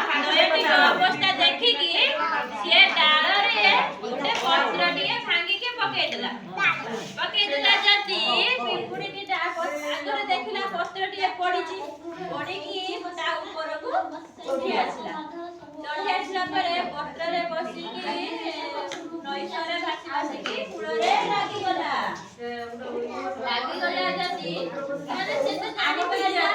अवस्था देखिकी से डालरे गोटे पत्रटिए भांगिके पकेइदेला जति पिंपुडीटी आगरे देखिला पत्रटिए पडिची पडिकी ता उपरकू चढ़ी आसला परे पत्ररे बसिकी नईसरे भासीकी कूଳରେ लागीगला जति माने से तो जानि पाइला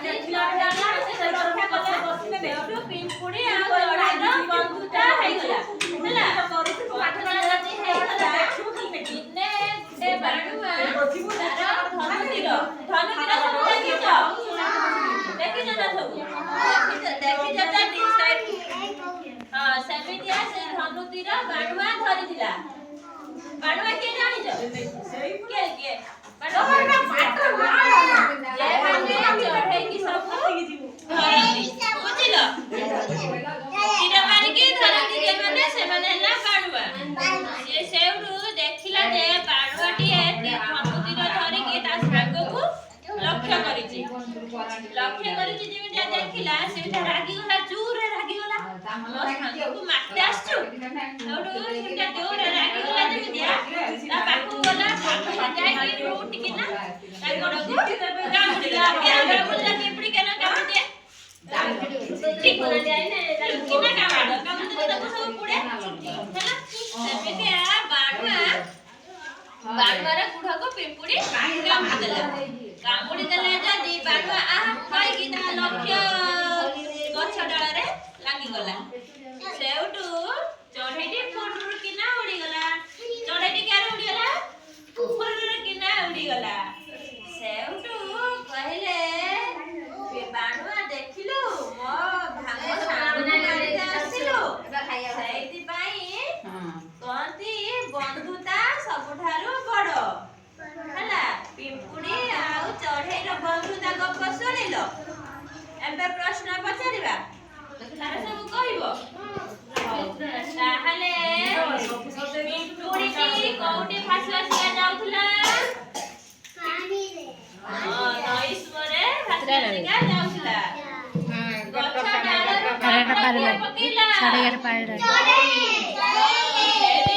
देखिला डाला से रक्षा कले बसिले बेटू पिंपुडी आ लड़ाईर बंधुता हेगला हैला पाठना जति हेगला दिने से बाडुआ तार धनुतीर सब देखिछ ना सब देखि जता दी साइड हां सेमितिया से धनुतीर बाडुआ धरिथिला बाडुआ के जानिछ के बाडुआ जे बाडुआ चढ़ै की सब बुझिलो तीर मारी के धरती जे माने से माने ला बाडुआ से सेउडू देखिला जे बाडुआटी धनुतीर धरि के ता सागको लक्ष्य करिछि जेमिटा देखिला सेटा रागी गला जोरे रागी गला मो सागको मारते आछू एडू सेटा जोरे रागी गला जेमितिया ता पाखु गला पाखु जाय की रोटी के ना ता गोडको कामुडिला कामुडिला केपडी केना कामुडिया ठीक होना जाय ने किना कामुडिला तो सब पुडे हैना सेमितिया बाडुआरा गुढको पिंपुडी कामुडी देला जदी बाडुआ आहा कहि कि ता लक्ष्य गछ डालरे लागि गला सेउटू चढ़ैटी फुटुर किना उडी गला चढ़ैटी के उडी गला फुटुर किना उडी गला सेउटू कहिले बाडुआ देखिलु मो भागो सामने मारिते आसिलु सेइति पई कोंती बंधुता सबठारु बड़ हला पिंपुडी आउ चढ़ैर बंधुता गप सुनिलो एबे प्रश्न पचारिबा तारे सब कहिबो ताहले पिंपुडी कोउटी फासवासिया जाउथला पानी रे नई सुरे फासवासिया जाउथला गछ डालर पकेला 11:30 पारे